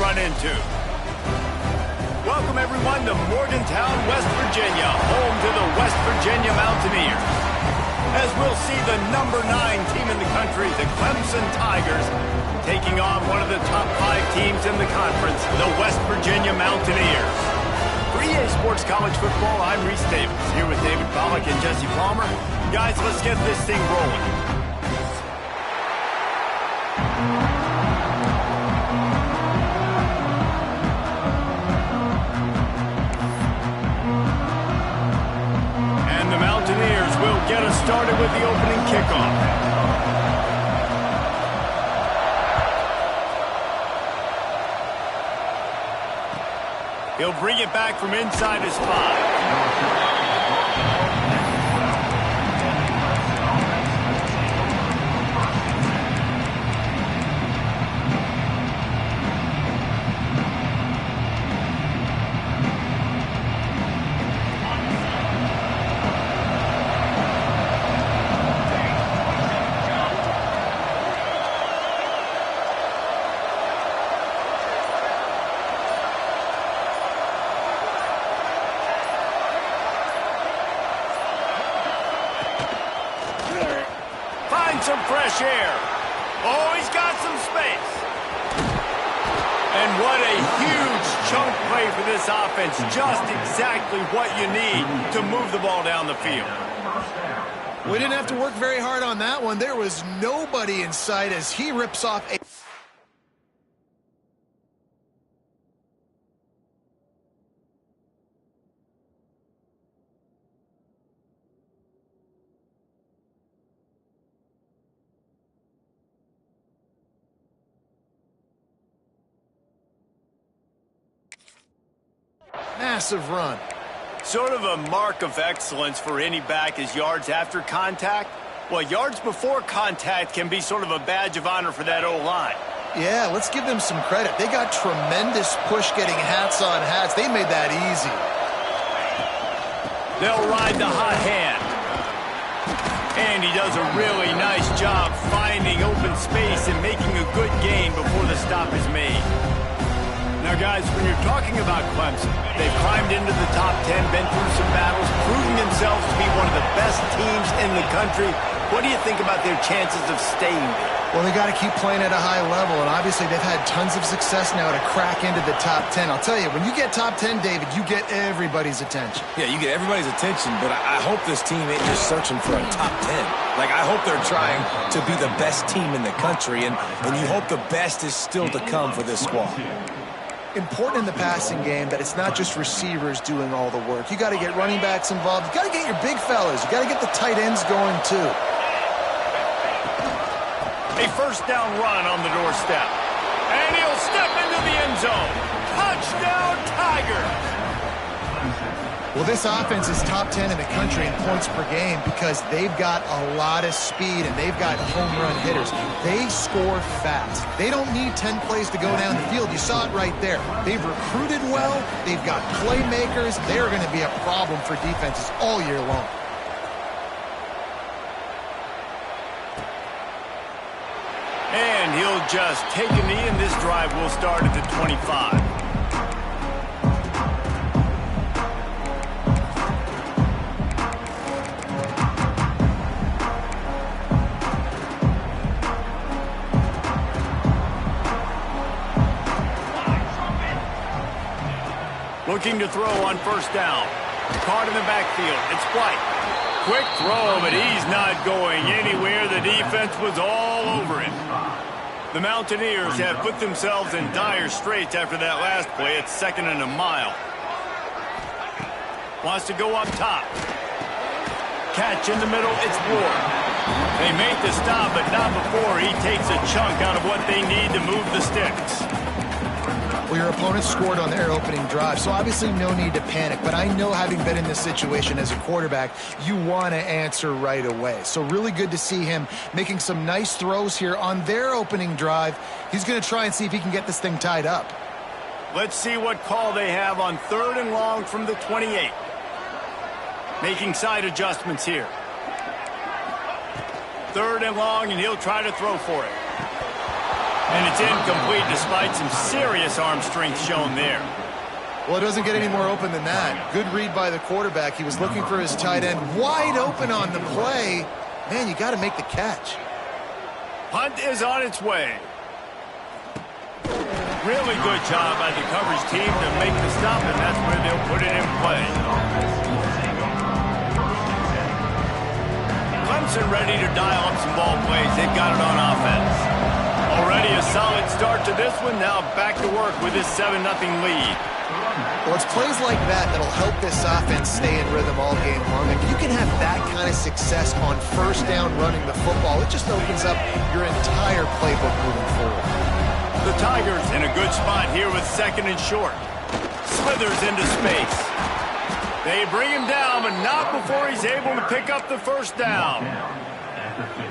run into. Welcome, everyone, to Morgantown, West Virginia, home to the West Virginia Mountaineers. As we'll see the number 9 team in the country, the Clemson Tigers, taking on one of the top 5 teams in the conference, the West Virginia Mountaineers. For EA Sports College Football, I'm Reese Davis, here with David Pollack and Jesse Palmer. Guys, let's get this thing rolling. And the Mountaineers will get us started with the opening kickoff. He'll bring it back from inside his 5. Some fresh air. Oh, he's got some space. And what a huge chunk play for this offense. Just exactly what you need to move the ball down the field. We didn't have to work very hard on that one. There was nobody in sight as he rips off a... massive run. Sort of a mark of excellence for any back is yards after contact. Well, yards before contact can be sort of a badge of honor for that O-line. Yeah, let's give them some credit. They got tremendous push getting hats on hats. They made that easy. They'll ride the hot hand. And he does a really nice job finding open space and making a good gain before the stop is made. Now, guys, when you're talking about Clemson, they've climbed into the top 10, been through some battles, proving themselves to be one of the best teams in the country. What do you think about their chances of staying there? Well, they got to keep playing at a high level, and obviously they've had tons of success now to crack into the top 10. I'll tell you, when you get top 10, David, you get everybody's attention. Yeah, you get everybody's attention, but I hope this team ain't just searching for a top 10. Like, I hope they're trying to be the best team in the country, and you hope the best is still to come for this squad. Important in the passing game that it's not just receivers doing all the work. You got to get running backs involved. You got to get your big fellas. You got to get the tight ends going, too. A first down run on the doorstep. And he'll step into the end zone. Touchdown, Tigers! Well, this offense is top 10 in the country in points per game because they've got a lot of speed and they've got home run hitters. They score fast. They don't need 10 plays to go down the field. You saw it right there. They've recruited well. They've got playmakers. They're going to be a problem for defenses all year long. And he'll just take a knee, and this drive will start at the 25. Looking to throw on first down. Caught in the backfield. It's White. Quick throw, but he's not going anywhere. The defense was all over him. The Mountaineers have put themselves in dire straits after that last play. It's 2nd and a mile. Wants to go up top. Catch in the middle. It's Ward. They make the stop, but not before he takes a chunk out of what they need to move the sticks. Well, your opponent scored on their opening drive, so obviously no need to panic. But I know, having been in this situation as a quarterback, you want to answer right away. So really good to see him making some nice throws here on their opening drive. He's going to try and see if he can get this thing tied up. Let's see what call they have on 3rd and long from the 28. Making side adjustments here. 3rd and long, and he'll try to throw for it. And it's incomplete despite some serious arm strength shown there. Well, it doesn't get any more open than that. Good read by the quarterback. He was looking for his tight end wide open on the play. Man, you got to make the catch. Punt is on its way. Really good job by the coverage team to make the stop, and that's where they'll put it in play. Clemson ready to dial up some ball plays. They've got it on offense. Already a solid start to this one. Now back to work with this 7-0 lead. Well, it's plays like that that'll help this offense stay in rhythm all game long. If you can have that kind of success on first down running the football, it just opens up your entire playbook moving forward. The Tigers in a good spot here with 2nd and short. Slithers into space. They bring him down, but not before he's able to pick up the first down.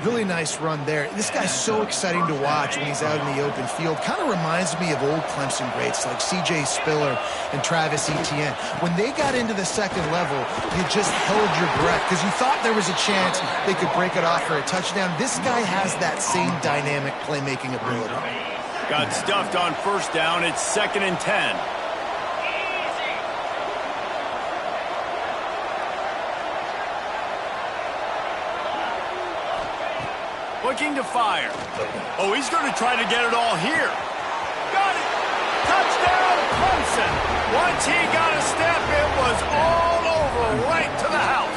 Really nice run there. This guy's so exciting to watch when he's out in the open field. Kind of reminds me of old Clemson greats like C.J. Spiller and Travis Etienne. When they got into the second level, you just held your breath because you thought there was a chance they could break it off for a touchdown. This guy has that same dynamic playmaking ability. Got stuffed on first down. It's 2nd and 10. Looking to fire. Oh, he's going to try to get it all here. Got it. Touchdown, Clemson. Once he got a step, it was all over right to the house.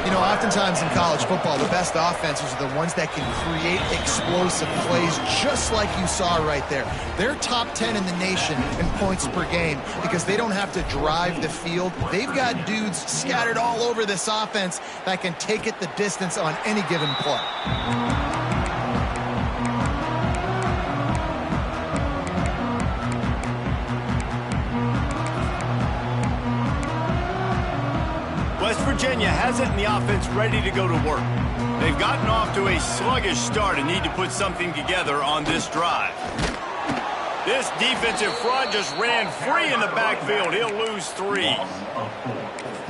You know, oftentimes in college football, the best offenses are the ones that can create explosive plays just like you saw right there. They're top 10 in the nation in points per game because they don't have to drive the field. They've got dudes scattered all over this offense that can take it the distance on any given play. West Virginia has it in the offense ready to go to work. They've gotten off to a sluggish start and need to put something together on this drive. This defensive front just ran free in the backfield. He'll lose 3.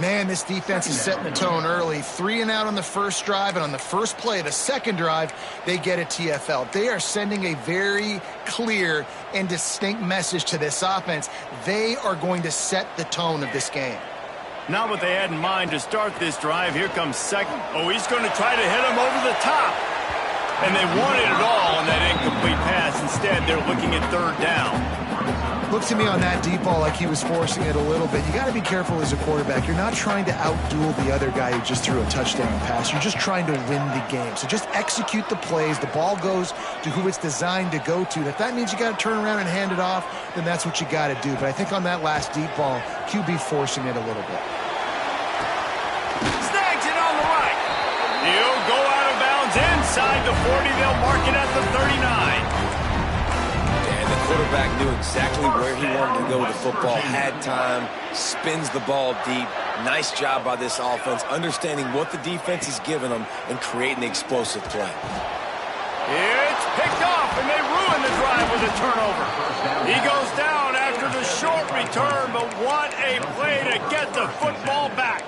Man, this defense is setting the tone early. 3 and out on the first drive, and on the first play of the second drive, they get a TFL. They are sending a very clear and distinct message to this offense. They are going to set the tone of this game. Not what they had in mind to start this drive. Here comes second. Oh, he's going to try to hit him over the top. And they wanted it all on that incomplete pass. Instead, they're looking at 3rd down. Looked to me on that deep ball like he was forcing it a little bit. You got to be careful as a quarterback. You're not trying to outduel the other guy who just threw a touchdown pass. You're just trying to win the game. So just execute the plays. The ball goes to who it's designed to go to. And if that means you got to turn around and hand it off, then that's what you got to do. But I think on that last deep ball, QB forcing it a little bit. Snags it on the right. He'll go out of bounds inside the 40. They'll mark it at the 39. And the quarterback knew exactly where he wanted to go with the football, had time, spins the ball deep. Nice job by this offense, understanding what the defense is giving them and creating the explosive play. It's picked off, and they ruin the drive with a turnover. He goes down after the short return, but what a play to get the football back.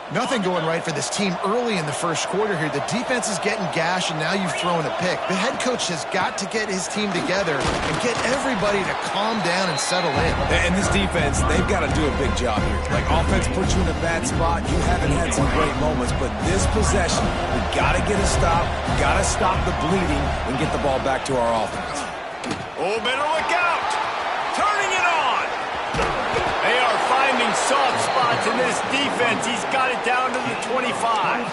Nothing going right for this team early in the first quarter here. The defense is getting gashed, and now you've thrown a pick. The head coach has got to get his team together and get everybody to calm down and settle in. And this defense, they've got to do a big job here. Like, offense puts you in a bad spot. You haven't had some great moments, but this possession, we got to get a stop, got to stop the bleeding, and get the ball back to our offense. Oh, better look out. Turning it on. They are finding soft spots in this defense. He's got it down to the 25.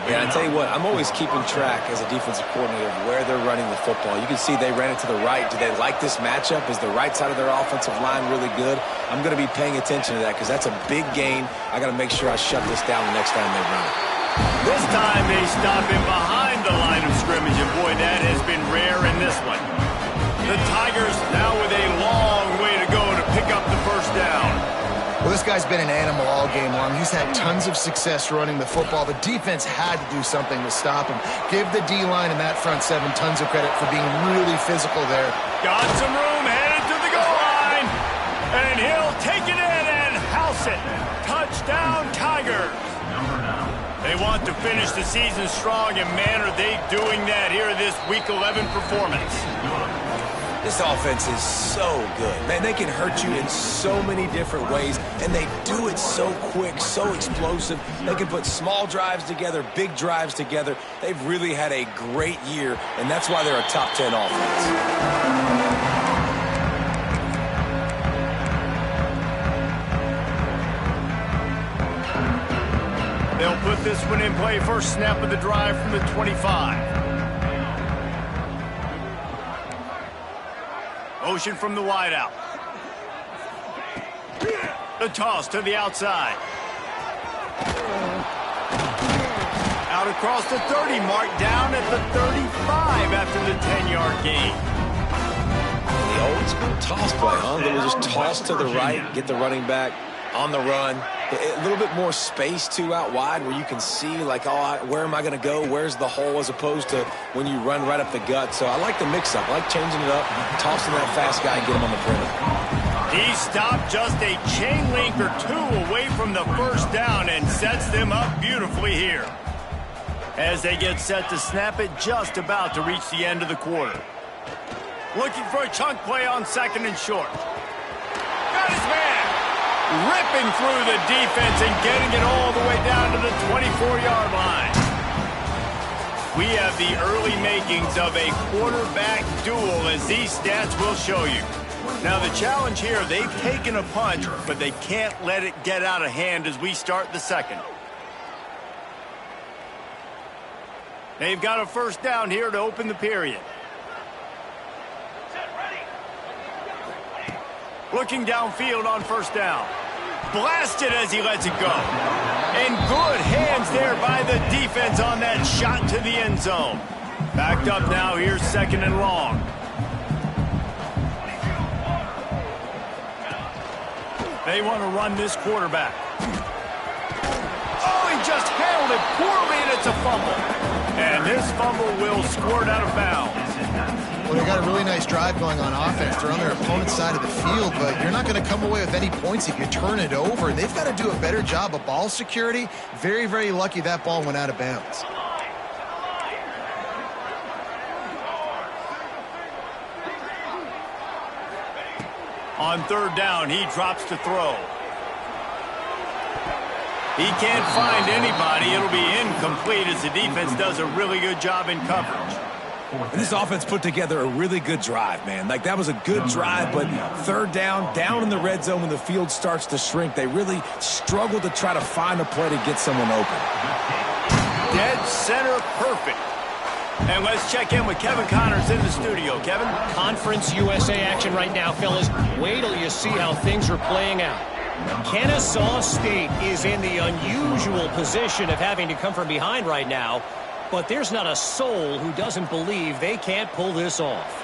Yeah, I tell you what, I'm always keeping track as a defensive coordinator of where they're running the football. You can see they ran it to the right. Do they like this matchup? Is the right side of their offensive line really good? I'm going to be paying attention to that because that's a big gain. I got to make sure I shut this down the next time they run it. This time they stop him behind the line of scrimmage, and boy, that has been rare in this one. The Tigers now with a long way to go to pick up the first down. Well, this guy's been an animal all game long. He's had tons of success running the football. The defense had to do something to stop him. Give the D-line and that front seven tons of credit for being really physical there. Got some room, headed to the goal line. And he'll take it in and house it. Touchdown, Tigers. They They want to finish the season strong, and man, are they doing that here in this Week 11 performance. This offense is so good. Man, they can hurt you in so many different ways, and they do it so quick, so explosive. They can put small drives together, big drives together. They've really had a great year, and that's why they're a top 10 offense. They'll put this one in play. First snap of the drive from the 25. Motion from the wideout. The toss to the outside. Out across the 30 mark, down at the 35 after the 10-yard gain. The old school toss play, huh? They will just toss to the right, get the running back on the run. A little bit more space, too, out wide where you can see, like, oh, where am I going to go? Where's the hole, as opposed to when you run right up the gut. So I like the mix-up. I like changing it up, tossing that fast guy and get him on the perimeter. He stopped just a chain link or two away from the first down and sets them up beautifully here. As they get set to snap it, just about to reach the end of the quarter. Looking for a chunk play on second and short. Got his man. Ripping through the defense and getting it all the way down to the 24-yard line. We have the early makings of a quarterback duel, as these stats will show you. Now the challenge here, they've taken a punch, but they can't let it get out of hand as we start the second. They've got a first down here to open the period. Looking downfield on first down. Blasted as he lets it go. And good hands there by the defense on that shot to the end zone. Backed up now, here's second and long. They want to run this quarterback. Oh, he just handled it poorly, and it's a fumble. And this fumble will squirt out of bounds. Well, they got a really nice drive going on offense. They're on their opponent's side of the field, but you're not going to come away with any points if you turn it over. They've got to do a better job of ball security. Very, very lucky that ball went out of bounds. On third down, he drops to throw. He can't find anybody. It'll be incomplete as the defense does a really good job in coverage. And this offense put together a really good drive, man. Like, that was a good drive, but third down in the red zone when the field starts to shrink, they really struggle to try to find a play to get someone open. Dead center perfect. And let's check in with Kevin Connors in the studio. Kevin? Conference USA action right now, fellas. Wait till you see how things are playing out. Kennesaw State is in the unusual position of having to come from behind right now, but there's not a soul who doesn't believe they can't pull this off.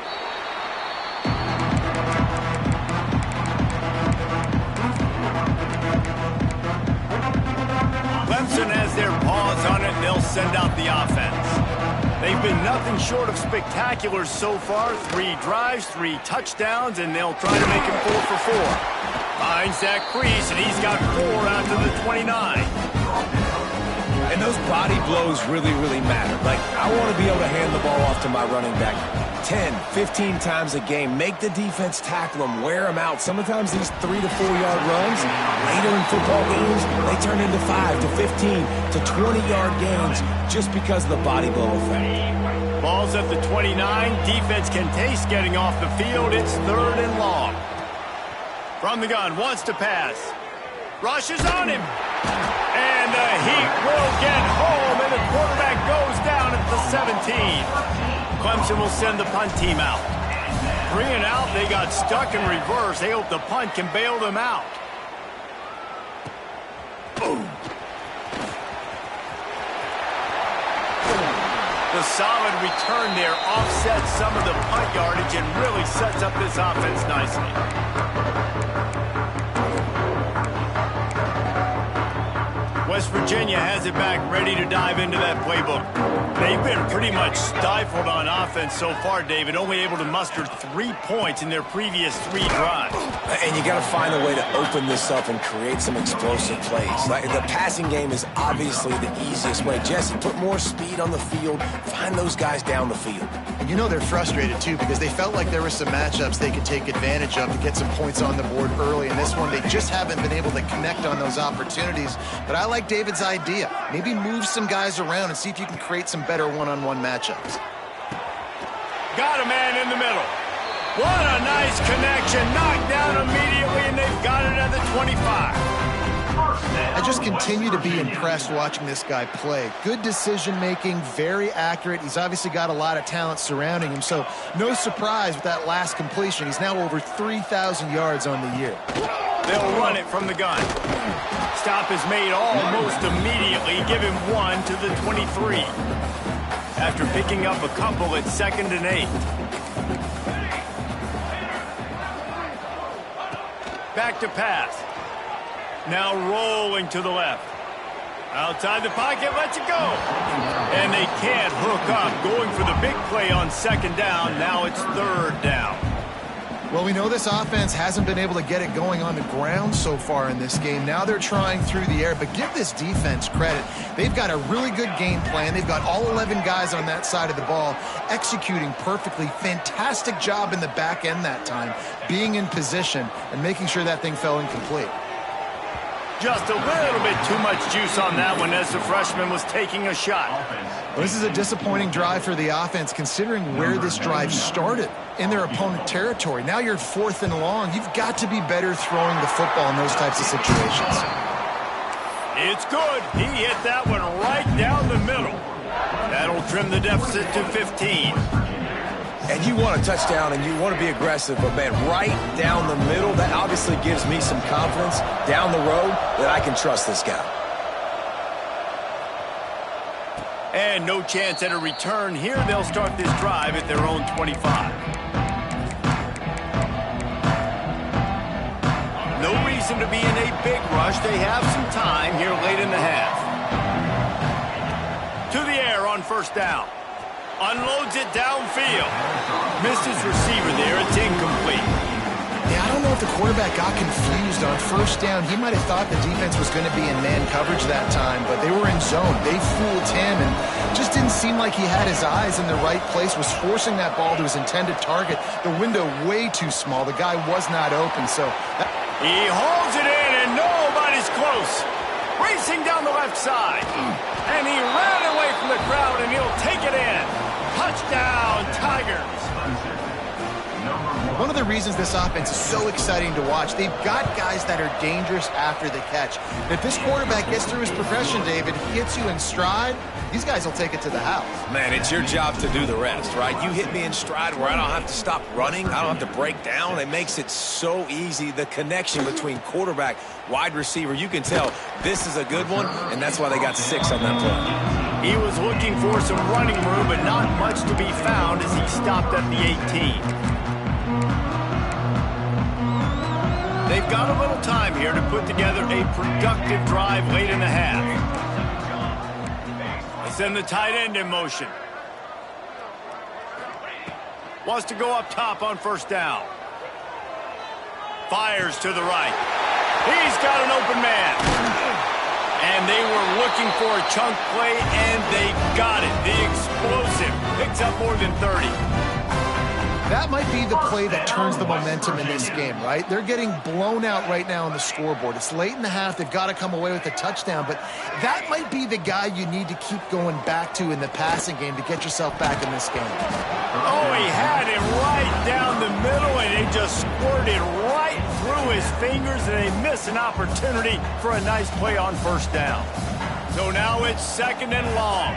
Clemson has their paws on it, and they'll send out the offense. They've been nothing short of spectacular so far. 3 drives, 3 touchdowns, and they'll try to make it 4 for 4. Finds that crease, and he's got 4 out to the 29. And those body blows really, really matter. Like, I want to be able to hand the ball off to my running back 10, 15 times a game. Make the defense tackle them, wear them out. Sometimes these 3 to 4 yard runs, later in football games, they turn into 5 to 15 to 20-yard gains just because of the body blow effect. Ball's at the 29. Defense can taste getting off the field. It's third and long. From the gun, wants to pass. Rushes on him. And the Heat will get home, and the quarterback goes down at the 17. Clemson will send the punt team out. 3 and out, they got stuck in reverse. They hope the punt can bail them out. Boom. The solid return there offsets some of the punt yardage and really sets up this offense nicely. West Virginia has it back, ready to dive into that playbook. They've been pretty much stifled on offense so far, David, only able to muster 3 points in their previous 3 drives. And you got to find a way to open this up and create some explosive plays. Like, the passing game is obviously the easiest way. Jesse, put more speed on the field. Find those guys down the field. And you know they're frustrated, too, because they felt like there were some matchups they could take advantage of to get some points on the board early. In this one, they just haven't been able to connect on those opportunities. But I like David's idea. Maybe move some guys around and see if you can create some better one-on-one matchups. Got a man in the middle. What a nice connection. Knocked down immediately, and they've got it at the 25. I just continue to be impressed watching this guy play. Good decision-making, very accurate. He's obviously got a lot of talent surrounding him, so no surprise with that last completion. He's now over 3,000 yards on the year. They'll run it from the gun. Stop is made almost immediately. Give him 1 to the 23. After picking up a couple at 2nd and 8. Back to pass. Now rolling to the left. Outside the pocket, lets it go. And they can't hook up. Going for the big play on 2nd down. Now it's 3rd down. Well, we know this offense hasn't been able to get it going on the ground so far in this game. Now they're trying through the air, but give this defense credit. They've got a really good game plan. They've got all 11 guys on that side of the ball executing perfectly. Fantastic job in the back end that time, being in position and making sure that thing fell incomplete. Just a little bit too much juice on that one as the freshman was taking a shot. Well, this is a disappointing drive for the offense considering where this drive started in their opponent territory. Now you're 4th and long. You've got to be better throwing the football in those types of situations. It's good. He hit that one right down the middle. That'll trim the deficit to 15. And you want a touchdown and you want to be aggressive, but man, right down the middle, that obviously gives me some confidence down the road that I can trust this guy. And no chance at a return here. They'll start this drive at their own 25. No reason to be in a big rush. They have some time here late in the half. To the air on 1st down. Unloads it downfield. Missed his receiver there. It's incomplete. Yeah, I don't know if the quarterback got confused on 1st down. He might have thought the defense was going to be in man coverage that time, but they were in zone. They fooled him and just didn't seem like he had his eyes in the right place, was forcing that ball to his intended target. The window way too small. The guy was not open, so... He holds it in, and nobody's close. Racing down the left side. And he ran away from the crowd, and he'll take it in. Touchdown, Tigers. One of the reasons this offense is so exciting to watch, they've got guys that are dangerous after the catch. And if this quarterback gets through his progression, David, he hits you in stride, these guys will take it to the house. Man, it's your job to do the rest, right? You hit me in stride where I don't have to stop running. I don't have to break down. It makes it so easy. The connection between quarterback, wide receiver, you can tell this is a good one, and that's why they got 6 on that play. He was looking for some running room, but not much to be found as he stopped at the 18. They've got a little time here to put together a productive drive late in the half. They send the tight end in motion. Wants to go up top on 1st down. Fires to the right. He's got an open man. And they were looking for a chunk play, and they got it. The explosive picks up more than 30. That might be the play that turns the momentum in this game, right? They're getting blown out right now on the scoreboard. It's late in the half. They've got to come away with a touchdown, but that might be the guy you need to keep going back to in the passing game to get yourself back in this game. Oh, he had him right down the middle, and he just squirted right through his fingers, and they miss an opportunity for a nice play on 1st down. So now it's 2nd and long.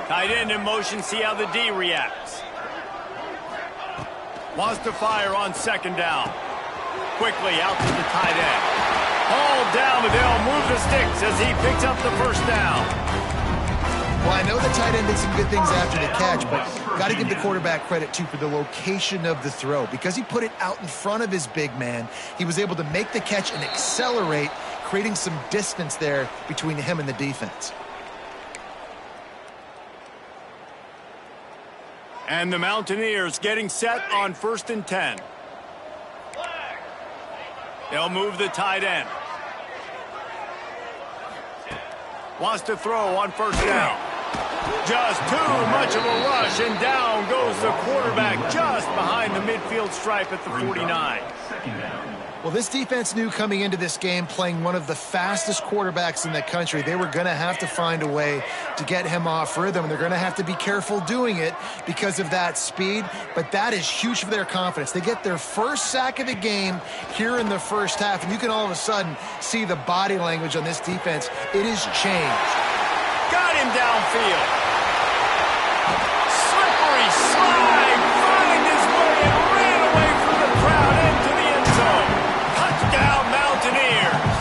Tight end in motion, see how the D reacts. Wants to fire on 2nd down. Quickly out to the tight end. Hauled down, but they'll move the sticks as he picks up the 1st down. Well, I know the tight end did some good things after the catch, but got to give the quarterback credit, too, for the location of the throw. Because he put it out in front of his big man, he was able to make the catch and accelerate, creating some distance there between him and the defense. And the Mountaineers getting set on 1st and 10. They'll move the tight end. Wants to throw on 1st down. Just too much of a rush, and down goes the quarterback just behind the midfield stripe at the 49. Well, this defense knew coming into this game, playing one of the fastest quarterbacks in the country, they were going to have to find a way to get him off rhythm. They're going to have to be careful doing it because of that speed, but that is huge for their confidence. They get their first sack of the game here in the first half, and you can all of a sudden see the body language on this defense. It has changed. Got him downfield. Slippery slide, find his way and ran away from the crowd into the end zone. Touchdown, Mountaineers.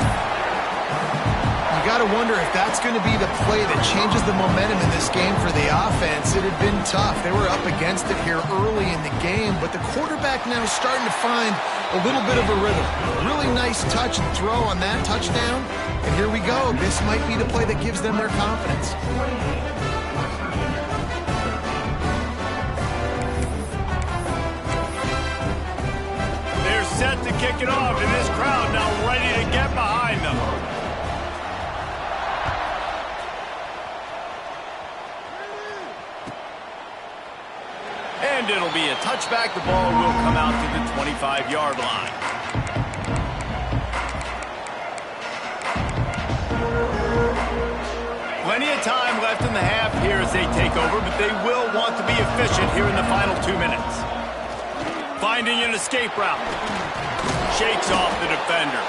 You got to wonder if that's going to be the play that changes the momentum in this game for the offense. It had been tough. They were up against it here early in the game, but the quarterback now is starting to find a little bit of a rhythm. Really nice touch and throw on that touchdown. And here we go. This might be the play that gives them their confidence. They're set to kick it off, and this crowd now ready to get behind them. And it'll be a touchback. The ball will come out to the 25-yard line. Plenty of time left in the half here as they take over, but they will want to be efficient here in the final 2 minutes. Finding an escape route. Shakes off the defender.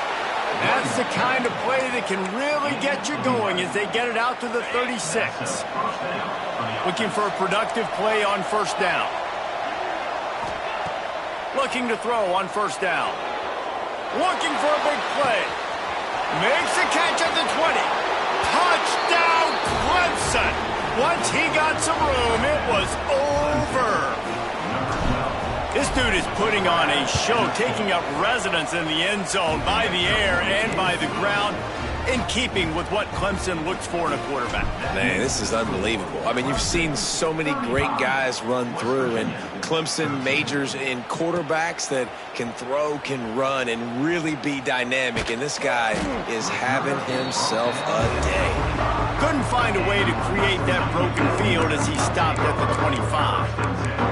That's the kind of play that can really get you going as they get it out to the 36. Looking for a productive play on 1st down. Looking to throw on 1st down. Looking for a big play. Makes a catch at the 20. Touchdown, Clemson. Once he got some room, it was over. This dude is putting on a show, taking up residence in the end zone by the air and by the ground, in keeping with what Clemson looks for in a quarterback. Man, this is unbelievable. I mean, you've seen so many great guys run through, and Clemson majors in quarterbacks that can throw, can run, and really be dynamic, and this guy is having himself a day. Couldn't find a way to create that broken field as he stopped at the 25.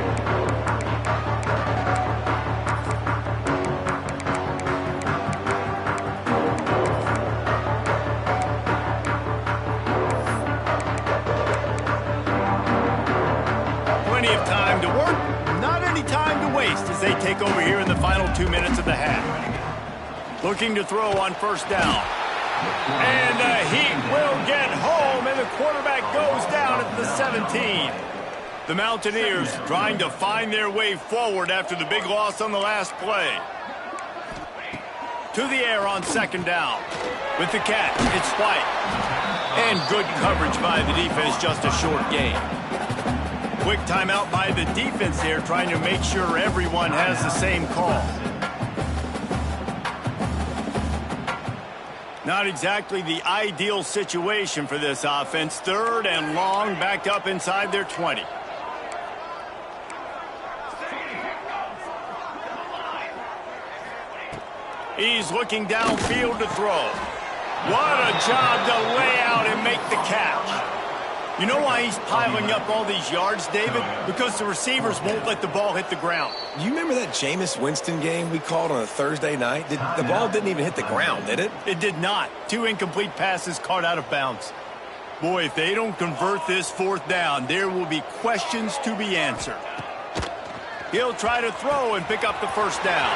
Of time to work, not any time to waste as they take over here in the final 2 minutes of the half. Looking to throw on 1st down. And the Heat will get home, and the quarterback goes down at the 17. The Mountaineers trying to find their way forward after the big loss on the last play. To the air on 2nd down. With the catch, it's White. And good coverage by the defense, just a short gain. Quick timeout by the defense here, trying to make sure everyone has the same call. Not exactly the ideal situation for this offense. 3rd and long, backed up inside their 20. He's looking downfield to throw. What a job to lay out and make the catch. You know why he's piling up all these yards, David? Because the receivers won't let the ball hit the ground. Do you remember that Jameis Winston game we called on a Thursday night? The ball didn't even hit the ground, did it? It did not. 2 incomplete passes caught out of bounds. Boy, if they don't convert this 4th down, there will be questions to be answered. He'll try to throw and pick up the 1st down.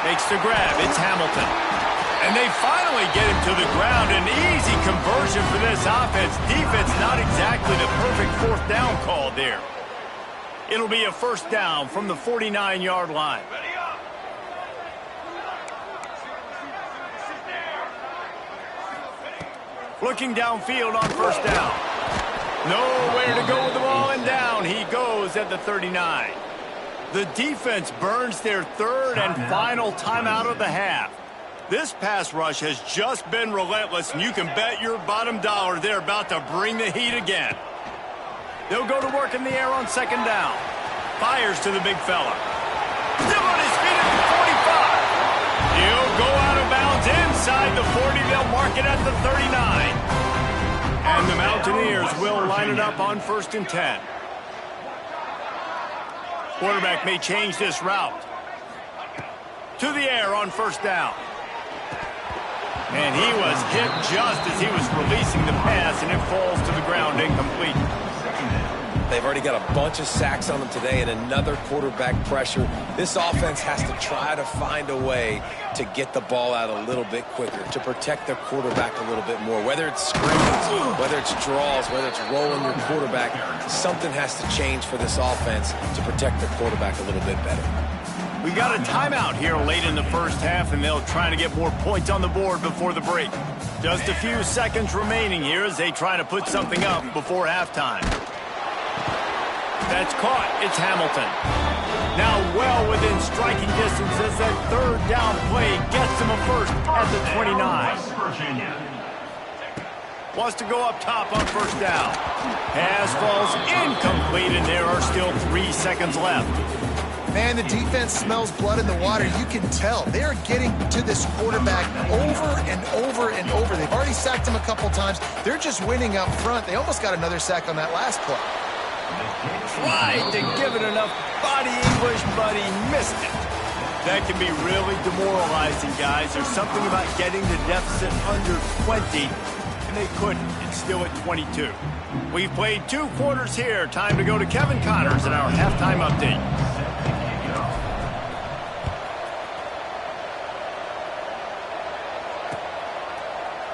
Makes the grab. It's Hamilton. And they finally get him to the ground. An easy conversion for this offense. Defense not exactly the perfect 4th down call there. It'll be a 1st down from the 49-yard line. Looking downfield on 1st down. Nowhere to go with the ball, and down he goes at the 39. The defense burns their 3rd and final timeout of the half. This pass rush has just been relentless, and you can bet your bottom dollar they're about to bring the heat again. They'll go to work in the air on second down. Fires to the big fella. Still on his feet at the 45. He'll go out of bounds inside the 40. They'll mark it at the 39. And the Mountaineers will line it up on 1st and 10. Quarterback may change this route. To the air on 1st down. And he was hit just as he was releasing the pass, and it falls to the ground incomplete. They've already got a bunch of sacks on them today and another quarterback pressure. This offense has to try to find a way to get the ball out a little bit quicker, to protect their quarterback a little bit more. Whether it's screens, whether it's draws, whether it's rolling your quarterback, something has to change for this offense to protect their quarterback a little bit better. We got a timeout here late in the first half, and they'll try to get more points on the board before the break. Just a few seconds remaining here as they try to put something up before halftime. That's caught. It's Hamilton. Now well within striking distance as that 3rd down play gets him a first at the 29. Wants to go up top on 1st down. Pass falls incomplete, and there are still 3 seconds left. Man, the defense smells blood in the water. You can tell. They're getting to this quarterback over and over and over. They've already sacked him a couple times. They're just winning up front. They almost got another sack on that last play. Tried to give it enough body English, but he missed it. That can be really demoralizing, guys. There's something about getting the deficit under 20, and they couldn't. It's still at 22. We've played 2 quarters here. Time to go to Kevin Connors in our halftime update.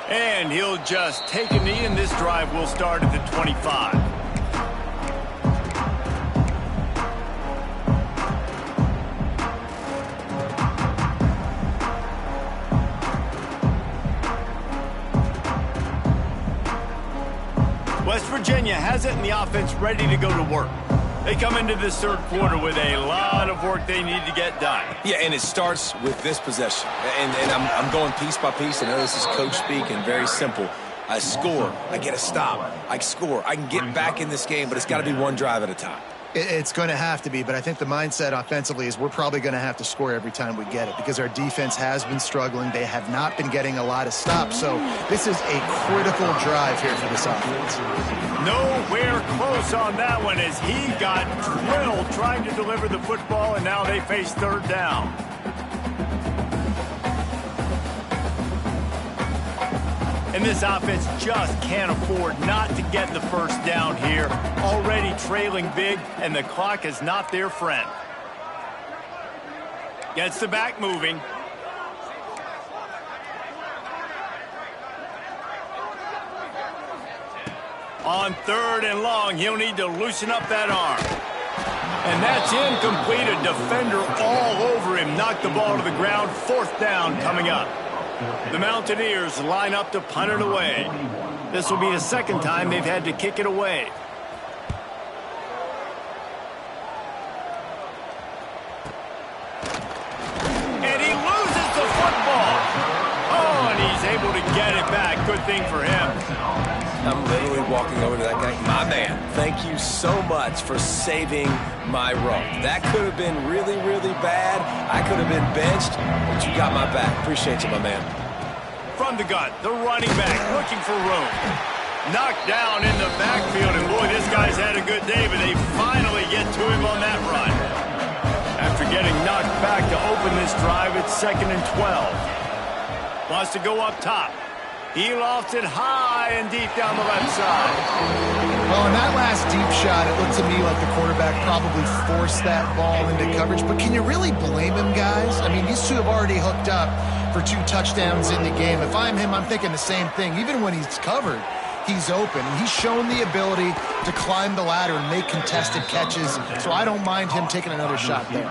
And he'll just take a knee, and this drive will start at the 25. West Virginia has it, and the offense ready to go to work. They come into this 3rd quarter with a lot of work they need to get done. Yeah, and it starts with this possession. And I'm going piece by piece. I know this is coach speak and very simple. I score. I get a stop. I score. I can get back in this game, but it's got to be one drive at a time. It's going to have to be, but I think the mindset offensively is we're probably going to have to score every time we get it because our defense has been struggling. They have not been getting a lot of stops, so this is a critical drive here for this offense. Nowhere close on that one as he got drilled trying to deliver the football, and now they face 3rd down. And this offense just can't afford not to get the 1st down here. Already trailing big, and the clock is not their friend. Gets the back moving. On 3rd and long, he'll need to loosen up that arm. And that's incomplete. A defender all over him. Knocked the ball to the ground. 4th down coming up. The Mountaineers line up to punt it away. This will be the 2nd time they've had to kick it away. And he loses the football. Oh, and he's able to get it back. Good thing for him. I'm literally walking over to that guy. My man, thank you so much for saving my row. That could have been really, really bad. I could have been benched, but you got my back. Appreciate you, my man. From the gun, the running back looking for room. Knocked down in the backfield, and boy, this guy's had a good day, but they finally get to him on that run. After getting knocked back to open this drive, it's 2nd and 12. Wants to go up top. He lofts it high and deep down the left side. Well, in that last deep shot, it looked to me like the quarterback probably forced that ball into coverage. But can you really blame him, guys? I mean, these two have already hooked up for 2 touchdowns in the game. If I'm him, I'm thinking the same thing. Even when he's covered, he's open. He's shown the ability to climb the ladder and make contested catches. So I don't mind him taking another shot there.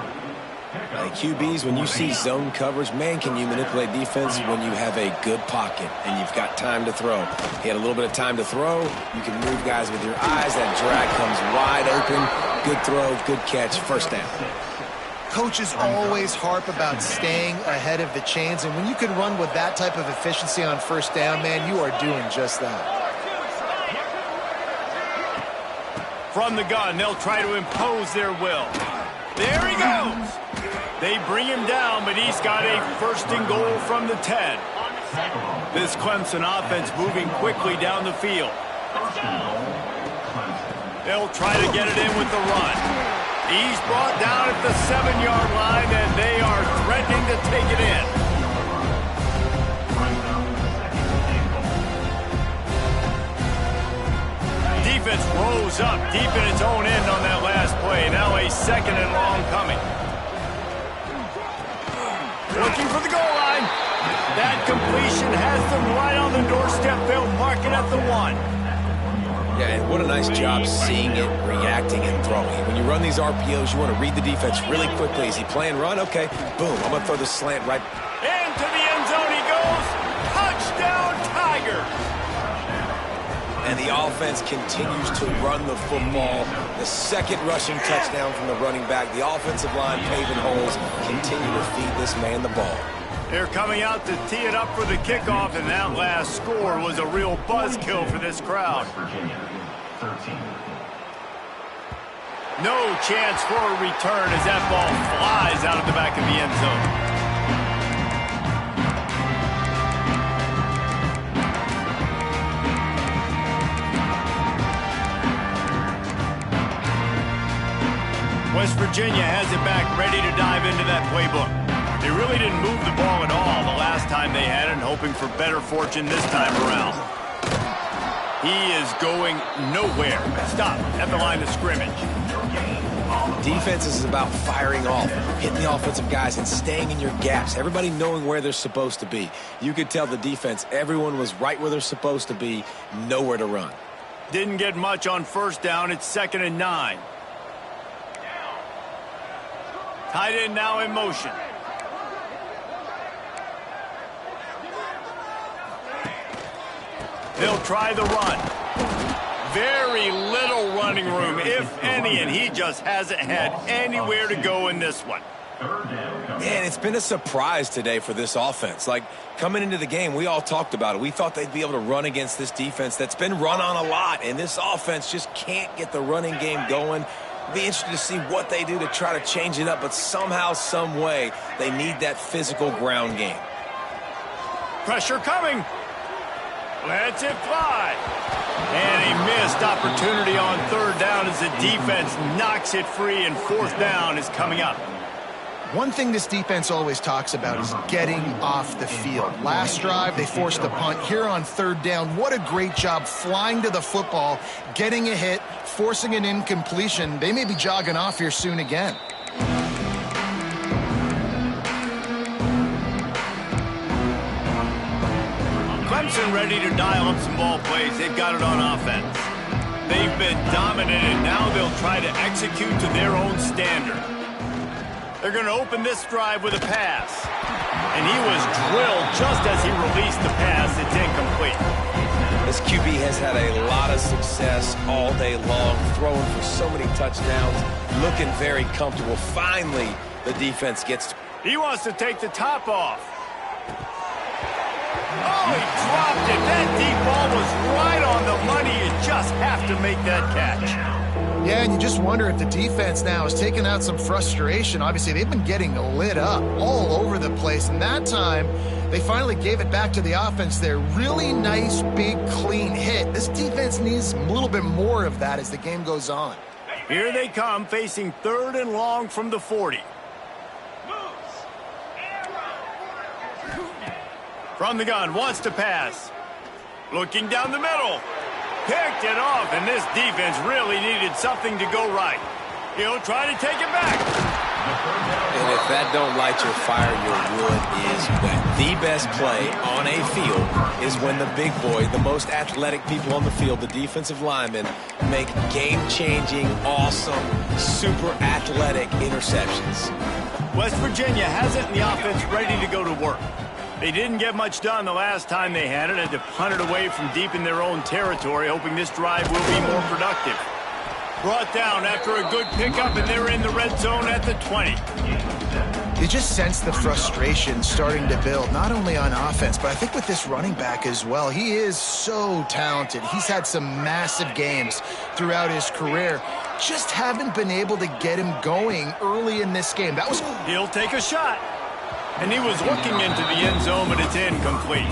QBs, when you see zone coverage, man, can you manipulate defense when you have a good pocket and you've got time to throw. He had a little bit of time to throw. You can move guys with your eyes. That drag comes wide open. Good throw, good catch, 1st down. coaches always harp about staying ahead of the chains, and when you can run with that type of efficiency on first down, man, you are doing just that. From the gun, they'll try to impose their will. There he goes. They bring him down, but he's got a first and goal from the 10. This Clemson offense moving quickly down the field. They'll try to get it in with the run. He's brought down at the 7-yard line, and they are threatening to take it in. Defense rose up deep in its own end on that last play. Now a second and long coming. Looking for the goal line. That completion has them right on the doorstep. They'll mark it at the 1. Yeah, and what a nice job seeing it, reacting, and throwing. When you run these RPOs, you want to read the defense really quickly. Is he playing run? Okay, boom, I'm going to throw the slant right. Into the end zone he goes. Touchdown, Tigers. And the offense continues to run the football. The second rushing touchdown from the running back. The offensive line paving holes. Continue to feed this man the ball. They're coming out to tee it up for the kickoff, and that last score was a real buzzkill for this crowd. No chance for a return as that ball flies out of the back of the end zone. West Virginia has it back, ready to dive into that playbook. They really didn't move the ball at all the last time they had it, and hoping for better fortune this time around. He is going nowhere. Stop at the line of scrimmage. Defense is about firing off, hitting the offensive guys, and staying in your gaps. Everybody knowing where they're supposed to be. You could tell the defense, everyone was right where they're supposed to be, nowhere to run. Didn't get much on first down. It's 2nd and 9. Tight end now in motion. They'll try the run. Very little running room, if any, and he just hasn't had anywhere to go in this one. Man, it's been a surprise today for this offense. Like, coming into the game, we all talked about it. We thought they'd be able to run against this defense that's been run on a lot, and this offense just can't get the running game going. Be interested to see what they do to try to change it up, but somehow, some way, they need that physical ground game. Pressure coming. Lets it fly. And a missed opportunity on 3rd down as the defense knocks it free, and 4th down is coming up. One thing this defense always talks about is getting off the field. Last drive, they forced a punt. Here on 3rd down, what a great job flying to the football, getting a hit, forcing an incompletion. They may be jogging off here soon again. Clemson ready to dial up some ball plays. They've got it on offense. They've been dominated. Now they'll try to execute to their own standard. They're going to open this drive with a pass. And he was drilled just as he released the pass. It's incomplete. This QB has had a lot of success all day long, throwing for so many touchdowns, looking very comfortable. Finally, the defense gets to... He wants to take the top off. Oh, he dropped it. That deep ball was right on the money. You just have to make that catch. Yeah, and you just wonder if the defense now is taking out some frustration. Obviously, they've been getting lit up all over the place, and that time they finally gave it back to the offense there. Really nice, big, clean hit. This defense needs a little bit more of that as the game goes on. Here they come, facing 3rd and long from the 40. From the gun, wants to pass. Looking down the middle. Picked it off, and this defense really needed something to go right. He'll try to take it back. And if that don't light your fire, your wood is wet. The best play on a field is when the big boy, the most athletic people on the field, the defensive linemen, make game-changing, awesome, super athletic interceptions. West Virginia has it in the offense ready to go to work. They didn't get much done the last time they had it. Had to punt it away from deep in their own territory, hoping this drive will be more productive. Brought down after a good pickup, and they're in the red zone at the 20. You just sense the frustration starting to build, not only on offense, but I think with this running back as well. He is so talented. He's had some massive games throughout his career. Just haven't been able to get him going early in this game. He'll take a shot. And he was looking into the end zone, but it's incomplete.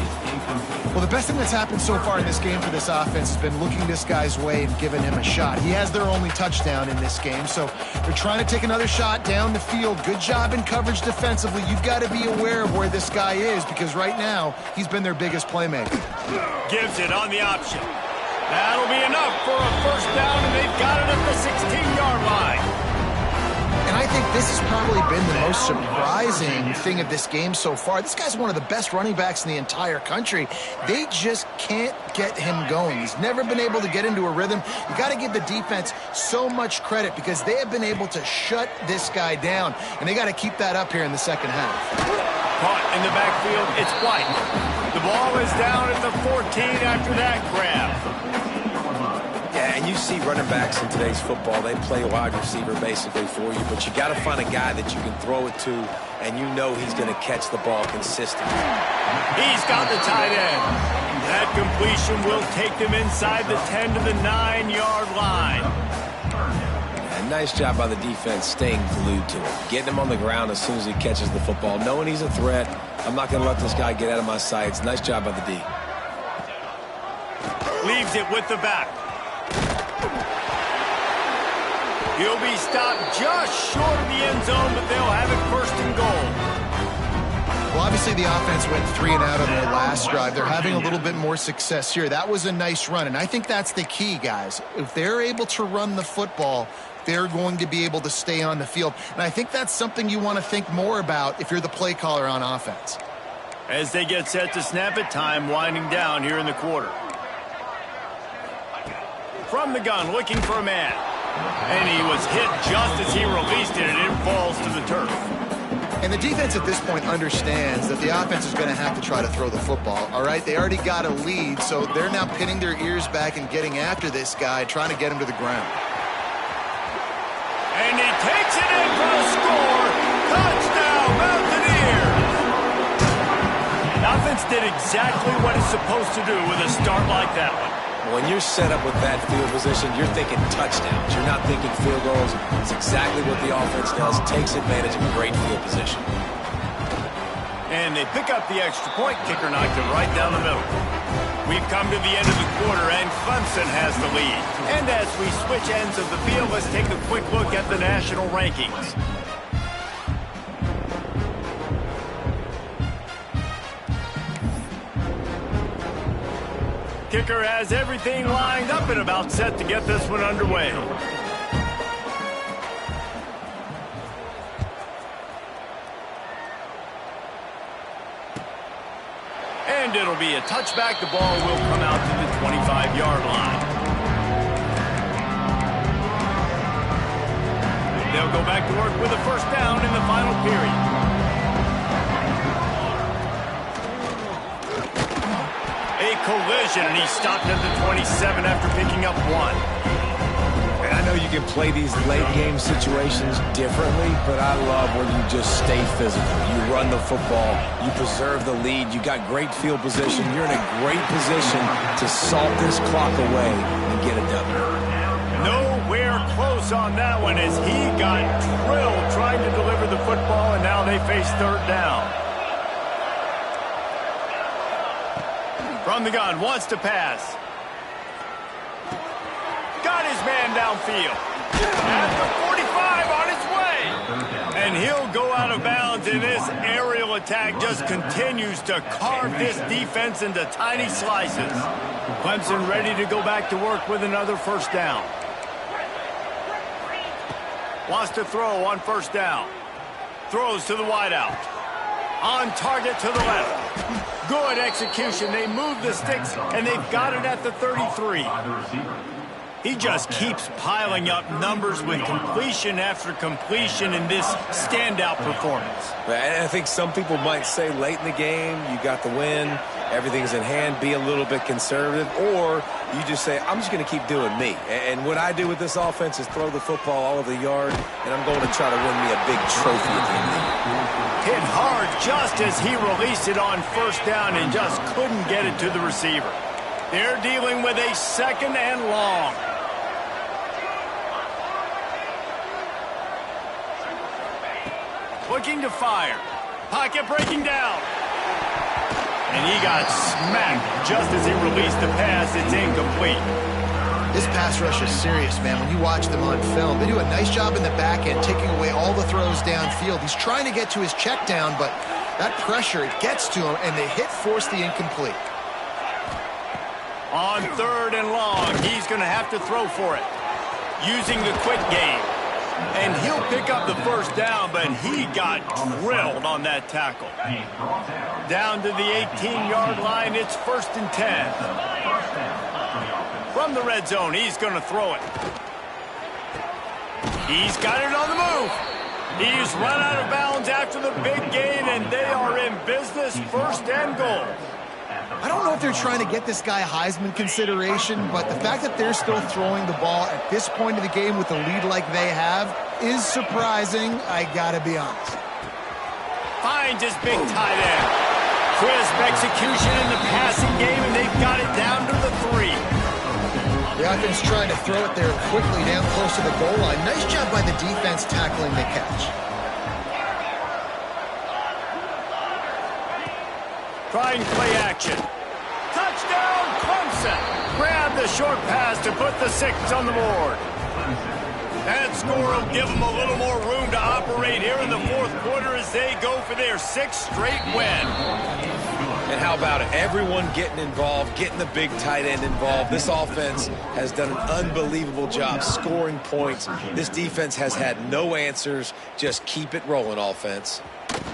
Well, the best thing that's happened so far in this game for this offense has been looking this guy's way and giving him a shot. He has their only touchdown in this game, so they're trying to take another shot down the field. Good job in coverage defensively. You've got to be aware of where this guy is because right now he's been their biggest playmaker. Gives it on the option. That'll be enough for a first down, and they've got it at the 16-yard line. And I think this has probably been the most surprising thing of this game so far. This guy's one of the best running backs in the entire country. They just can't get him going. He's never been able to get into a rhythm. You got to give the defense so much credit because they have been able to shut this guy down, and they got to keep that up here in the second half. Caught in the backfield, it's White. The ball is down at the 14 after that grab. Yeah, and you see running backs in today's football, they play wide receiver basically for you, but you got to find a guy that you can throw it to, and you know he's going to catch the ball consistently. He's got the tight end. That completion will take them inside the 10 to the 9-yard line. And nice job by the defense staying glued to him, getting him on the ground as soon as he catches the football, knowing he's a threat. I'm not going to let this guy get out of my sights. Nice job by the D. Leaves it with the back. He'll be stopped just short of the end zone, but they'll have it first and goal. Well, obviously the offense went 3 and out on their last drive. They're having a little bit more success here. That was a nice run, and I think that's the key, guys. If they're able to run the football, they're going to be able to stay on the field. And I think that's something you want to think more about if you're the play caller on offense. As they get set to snap it, time winding down here in the quarter. From the gun, looking for a man. And he was hit just as he released it, and it falls to the turf. And the defense at this point understands that the offense is going to have to try to throw the football, all right? They already got a lead, so they're now pinning their ears back and getting after this guy, trying to get him to the ground. And he takes it in for a score. Touchdown, Mountaineers! The offense did exactly what it's supposed to do with a start like that one. When you're set up with that field position, you're thinking touchdowns. You're not thinking field goals. It's exactly what the offense does. Takes advantage of a great field position. And they pick up the extra point. Kicker knocked it right down the middle. We've come to the end of the quarter, and Clemson has the lead. And as we switch ends of the field, let's take a quick look at the national rankings. Kicker has everything lined up and about set to get this one underway. And it'll be a touchback. The ball will come out to the 25-yard line. They'll go back to work with a first down in the final period. A collision, and he stopped at the 27 after picking up 1. And I know you can play these late game situations differently, but I love when you just stay physical. You run the football, you preserve the lead, you got great field position, you're in a great position to salt this clock away and get it done. Nowhere close on that one as he got drilled trying to deliver the football, and now they face third down. From the gun, wants to pass. Got his man downfield. At the 45 on his way. And he'll go out of bounds, and this aerial attack just continues to carve this defense into tiny slices. Clemson ready to go back to work with another first down. Wants to throw on first down. Throws to the wideout. On target to the left. Good execution. They move the sticks, and they've got it at the 33. He just keeps piling up numbers with completion after completion in this standout performance. And I think some people might say late in the game, you got the win, everything's in hand, be a little bit conservative, or you just say, I'm just going to keep doing me. And what I do with this offense is throw the football all over the yard, and I'm going to try to win me a big trophy at the end of the year. Hit hard just as he released it on first down and just couldn't get it to the receiver. They're dealing with a 2nd and long. Looking to fire. Pocket breaking down. And he got smacked just as he released the pass. It's incomplete. This pass rush is serious, man. When you watch them on film, they do a nice job in the back end, taking away all the throws downfield. He's trying to get to his check down, but that pressure, it gets to him, and the hit forced the incomplete. On 3rd and long, he's going to have to throw for it. Using the quick game. And he'll pick up the first down, but he got drilled on that tackle. Down to the 18-yard line, it's 1st and 10. From the red zone, he's going to throw it. He's got it on the move. He's run out of bounds after the big gain, and they are in business, 1st and goal. I don't know if they're trying to get this guy Heisman consideration, but the fact that they're still throwing the ball at this point of the game with a lead like they have is surprising, I gotta be honest. Finds his big tight end. Crisp execution in the passing game, and they've got it down to the 3. The offense trying to throw it there quickly down close to the goal line. Nice job by the defense tackling the catch. Trying play action. Touchdown, Clemson. Grab the short pass to put the 6 on the board. That score will give them a little more room to operate here in the 4th quarter as they go for their 6th straight win. And how about it? Everyone getting involved, getting the big tight end involved. This offense has done an unbelievable job scoring points. This defense has had no answers. Just keep it rolling, offense.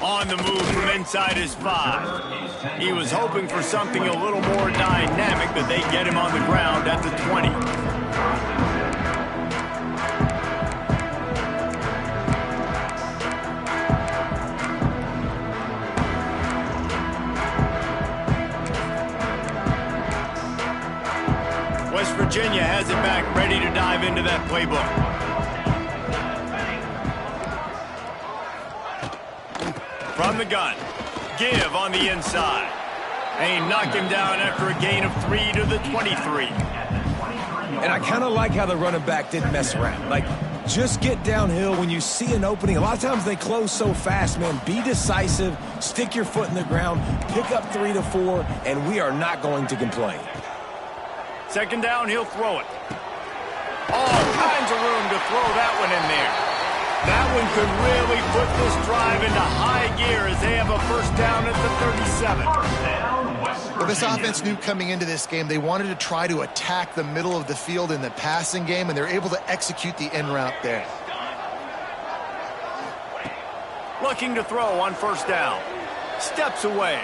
On the move from inside his 5. He was hoping for something a little more dynamic, but they get him on the ground at the 20. West Virginia has it back, ready to dive into that playbook. From the gun, give on the inside. They knock him down after a gain of 3 to the 23. And I kind of like how the running back didn't mess around. Like, just get downhill when you see an opening. A lot of times they close so fast, man. Be decisive, stick your foot in the ground, pick up 3 to 4, and we are not going to complain. 2nd down, he'll throw it. All kinds of room to throw that one in there. That one could really put this drive into high gear as they have a 1st down at the 37. Well, this offense knew coming into this game they wanted to try to attack the middle of the field in the passing game, and they're able to execute the end route there. Looking to throw on 1st down. Steps away.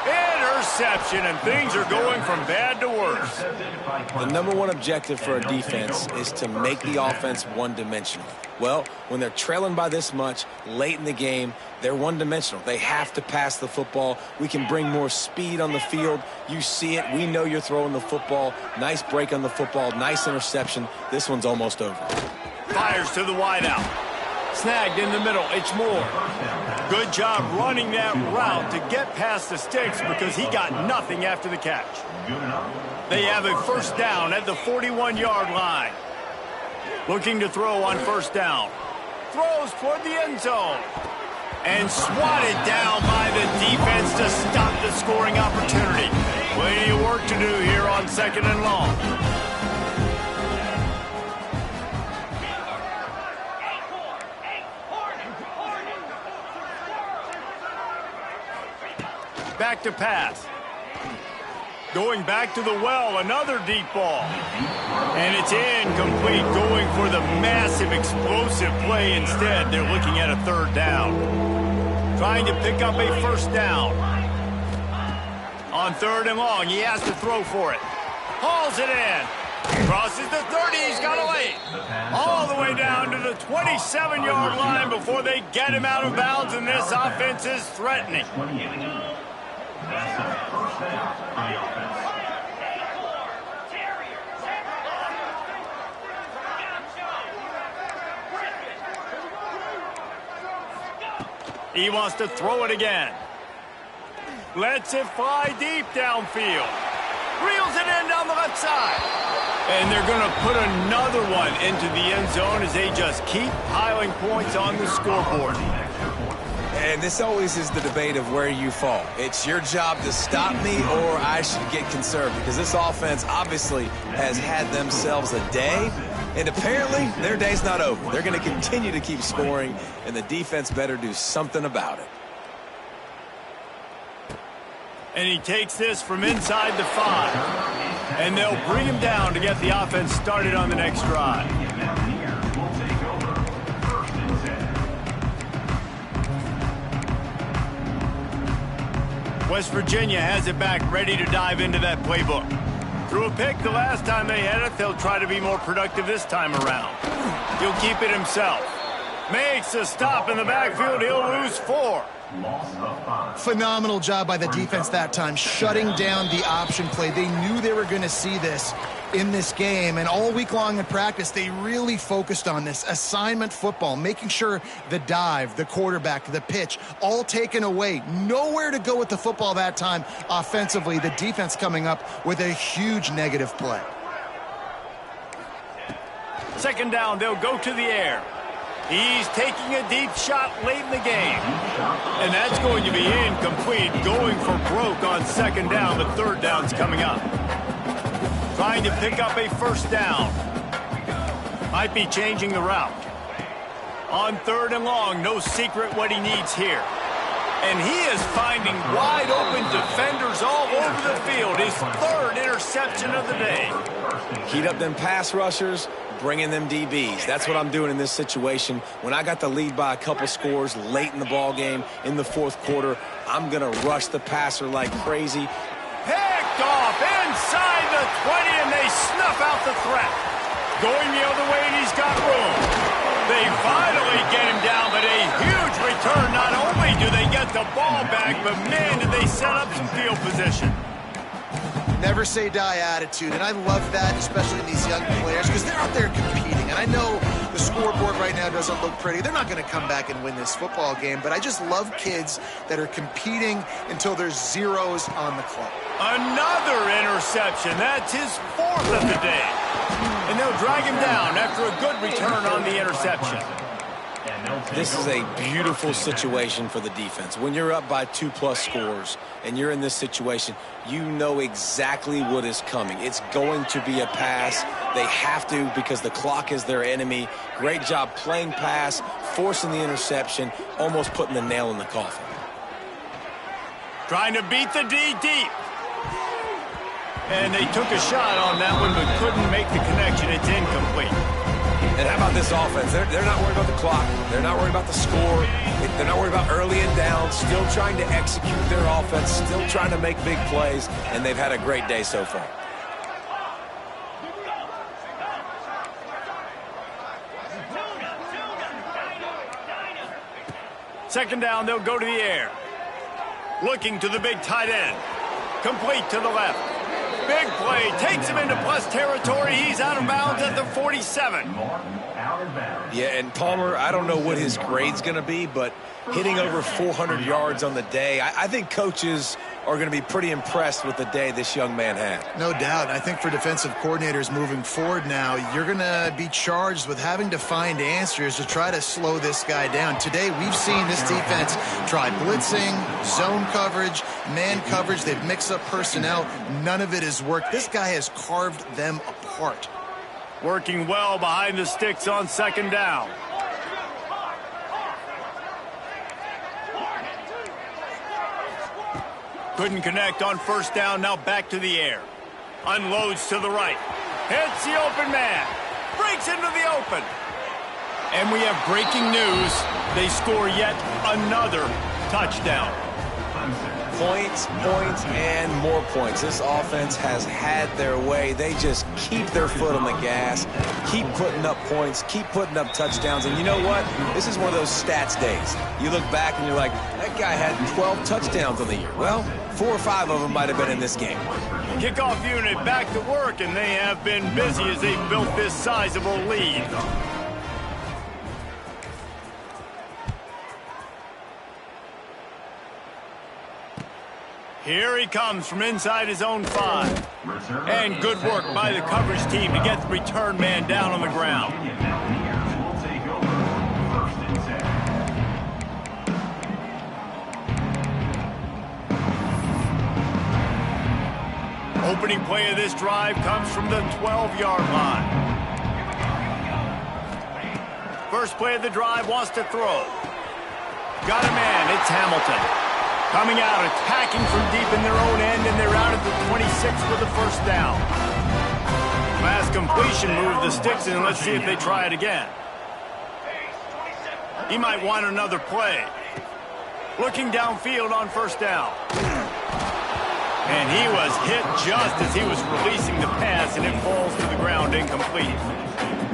Interception, and things are going from bad to worse. The #1 objective for a defense is to make the offense one-dimensional. Well, when they're trailing by this much late in the game, they're one-dimensional. They have to pass the football. We can bring more speed on the field. You see it. We know you're throwing the football. Nice break on the football. Nice interception. This one's almost over. Fires to the wideout. Snagged in the middle. It's Moore. Good job running that route to get past the sticks because he got nothing after the catch. They have a 1st down at the 41-yard line. Looking to throw on 1st down. Throws toward the end zone. And swatted down by the defense to stop the scoring opportunity. Plenty of work to do here on 2nd and long. Back to pass. Going back to the well, another deep ball. And it's incomplete, going for the massive explosive play instead. They're looking at a 3rd down. Trying to pick up a 1st down. On 3rd and long, he has to throw for it. Hauls it in. Crosses the 30, he's got a lane. All the way down to the 27-yard line before they get him out of bounds, and this offense is threatening. He wants to throw it again. Lets it fly deep downfield. Reels it in down the left side. And they're going to put another one into the end zone as they just keep piling points on the scoreboard. And this always is the debate of where you fall. It's your job to stop me or I should get conserved, because this offense obviously has had themselves a day, and apparently their day's not over. They're going to continue to keep scoring, and the defense better do something about it. And he takes this from inside the 5. And they'll bring him down to get the offense started on the next drive. West Virginia has it back, ready to dive into that playbook. Threw a pick the last time they had it. They'll try to be more productive this time around. He'll keep it himself. Makes a stop in the backfield. He'll lose 4. Phenomenal job by the defense that time, shutting down the option play. They knew they were going to see this in this game, and all week long in practice, they really focused on this assignment football, making sure the dive, the quarterback, the pitch, all taken away. Nowhere to go with the football that time offensively. The defense coming up with a huge negative play. Second down, they'll go to the air. He's taking a deep shot late in the game. And that's going to be incomplete, going for broke on second down. The third down's coming up. Trying to pick up a first down. Might be changing the route. On third and long, no secret what he needs here. And he is finding wide open defenders all over the field. His third interception of the day. Heat up them pass rushers, bringing them DBs. That's what I'm doing in this situation. When I got the lead by a couple scores late in the ball game, in the fourth quarter, I'm going to rush the passer like crazy. Picked off inside the 20, and they snuff out the threat. Going the other way, and he's got room. They finally get him down, but a huge return. Not only do they get the ball back, but man, did they set up some field position. Never say die attitude, and I love that, especially in these young players, because they're out there competing. And I know the scoreboard right now doesn't look pretty. They're not going to come back and win this football game, but I just love kids that are competing until there's zeros on the clock. Another interception. That's his 4th of the day. And they'll drag him down after a good return on the interception. This is a beautiful situation for the defense. When you're up by 2+ scores and you're in this situation, you know exactly what is coming. It's going to be a pass. They have to, because the clock is their enemy. Great job playing pass, forcing the interception, almost putting the nail in the coffin. Trying to beat the D deep. And they took a shot on that one, but couldn't make the connection. It's incomplete. And how about this offense? They're not worried about the clock. They're not worried about the score. They're not worried about early and down. Still trying to execute their offense. Still trying to make big plays. And they've had a great day so far. Second down, they'll go to the air. Looking to the big tight end. Complete to the left. Big play, takes him into plus territory. He's out of bounds at the 47. Yeah, and Palmer, I don't know what his grade's going to be, but hitting over 400 yards on the day, I think coaches are going to be pretty impressed with the day this young man had. No doubt. I think for defensive coordinators moving forward now, you're going to be charged with having to find answers to try to slow this guy down. Today, we've seen this defense try blitzing, zone coverage, man coverage. They've mixed up personnel. None of it has worked. This guy has carved them apart. Working well behind the sticks on second down. Couldn't connect on first down, now back to the air. Unloads to the right. Hits the open man. Breaks into the open. And we have breaking news. They score yet another touchdown. points, points, and more points. This offense has had their way. They just keep their foot on the gas, keep putting up points, keep putting up touchdowns. And you know what? This is one of those stats days. You look back and you're like, that guy had 12 touchdowns on the year. Well, 4 or 5 of them might have been in this game. Kickoff unit back to work, and they have been busy as they built this sizable lead. Here he comes from inside his own 5. And good work by the coverage team to get the return man down on the ground. Opening play of this drive comes from the 12-yard line. First play of the drive wants to throw. Got a man, it's Hamilton. Coming out, attacking from deep in their own end, and they're out at the 26 with the first down. Last completion moved the sticks in. Let's see if they try it again. He might want another play. Looking downfield on first down. And he was hit just as he was releasing the pass, and it falls to the ground incomplete.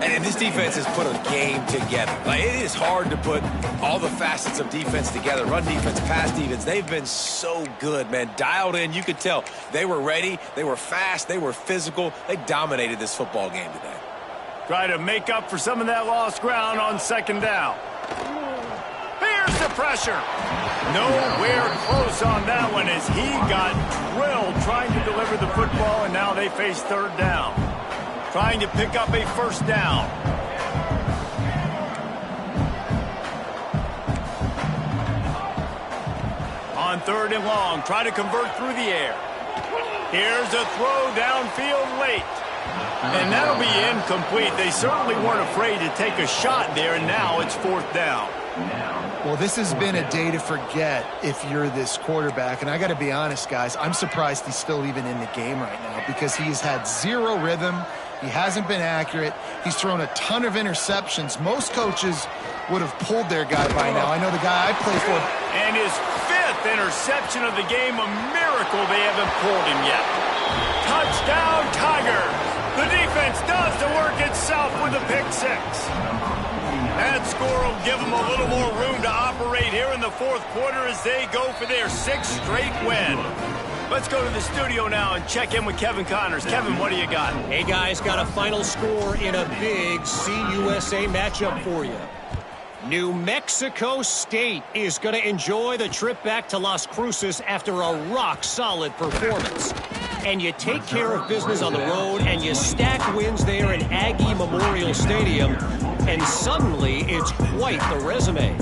And this defense has put a game together. Like, it is hard to put all the facets of defense together. Run defense, pass defense. They've been so good, man. Dialed in. You could tell they were ready. They were fast. They were physical. They dominated this football game today. Try to make up for some of that lost ground on second down. Here's the pressure. Nowhere close on that one as he got drilled trying to deliver the football, and now they face third down. Trying to pick up a first down. On third and long, try to convert through the air. Here's a throw downfield late. And that'll be incomplete. They certainly weren't afraid to take a shot there, and now it's fourth down. Well, this has been a day to forget if you're this quarterback. And I got to be honest, guys, I'm surprised he's still even in the game right now because he's had zero rhythm. He hasn't been accurate. He's thrown a ton of interceptions. Most coaches would have pulled their guy by now. I know the guy I play for. And his 5th interception of the game, a miracle they haven't pulled him yet. Touchdown, Tigers. The defense does the work itself with a pick 6. That score will give them a little more room to operate here in the fourth quarter as they go for their 6th straight win. Let's go to the studio now and check in with Kevin Connors. Kevin, what do you got? Hey, guys, got a final score in a big CUSA matchup for you. New Mexico State is going to enjoy the trip back to Las Cruces after a rock-solid performance. And you take care of business on the road, and you stack wins there in Aggie Memorial Stadium, and suddenly it's quite the resume.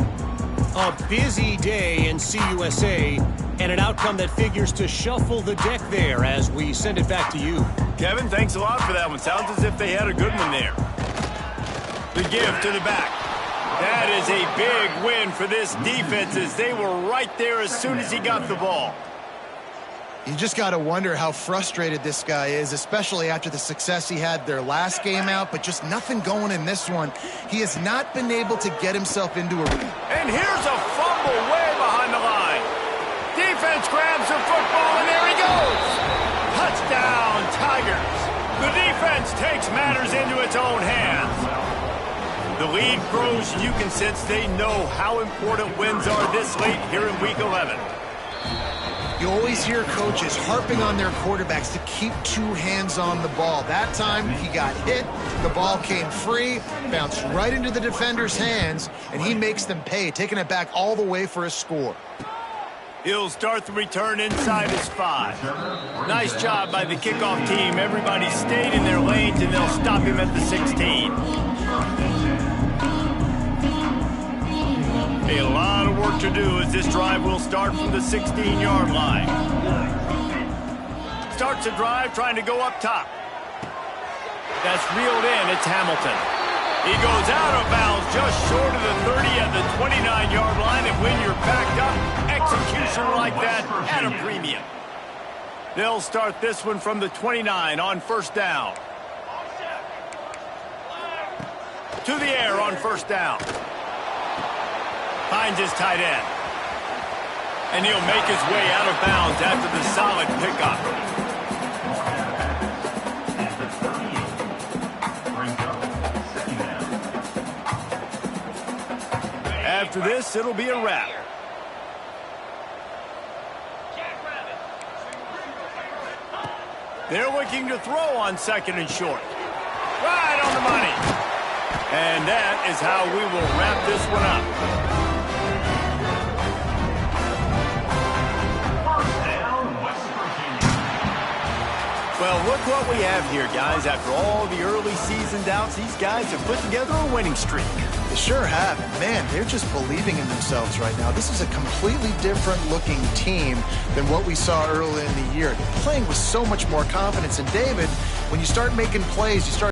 A busy day in CUSA, and an outcome that figures to shuffle the deck there as we send it back to you. Kevin, thanks a lot for that one. Sounds as if they had a good one there. The give to the back. That is a big win for this defense as they were right there as soon as he got the ball. You just got to wonder how frustrated this guy is, especially after the success he had their last game out, but just nothing going in this one. He has not been able to get himself into a... And here's a fumble way behind the line. Defense grabs the football, and there he goes. Touchdown, Tigers. The defense takes matters into its own hands. The lead grows, and you can sense they know how important wins are this late here in Week 11. You always hear coaches harping on their quarterbacks to keep 2 hands on the ball. That time, he got hit, the ball came free, bounced right into the defender's hands, and he makes them pay, taking it back all the way for a score. He'll start the return inside his 5. Nice job by the kickoff team. Everybody stayed in their lanes, and they'll stop him at the 16. A lot of work to do as this drive will start from the 16-yard line. Starts the drive trying to go up top. That's reeled in. It's Hamilton. He goes out of bounds just short of the 30 at the 29-yard line, and when you're backed up, execution like that at a premium. They'll start this one from the 29 on first down. To the air on first down. Finds his tight end. And he'll make his way out of bounds after the solid pickup. After this, it'll be a wrap. They're looking to throw on 2nd and short. Right on the money. And that is how we will wrap this one up. Well, look what we have here, guys. After all the early season doubts, these guys have put together a winning streak. They sure have. And man, they're just believing in themselves right now. This is a completely different looking team than what we saw early in the year. They're playing with so much more confidence. And David, when you start making plays, you start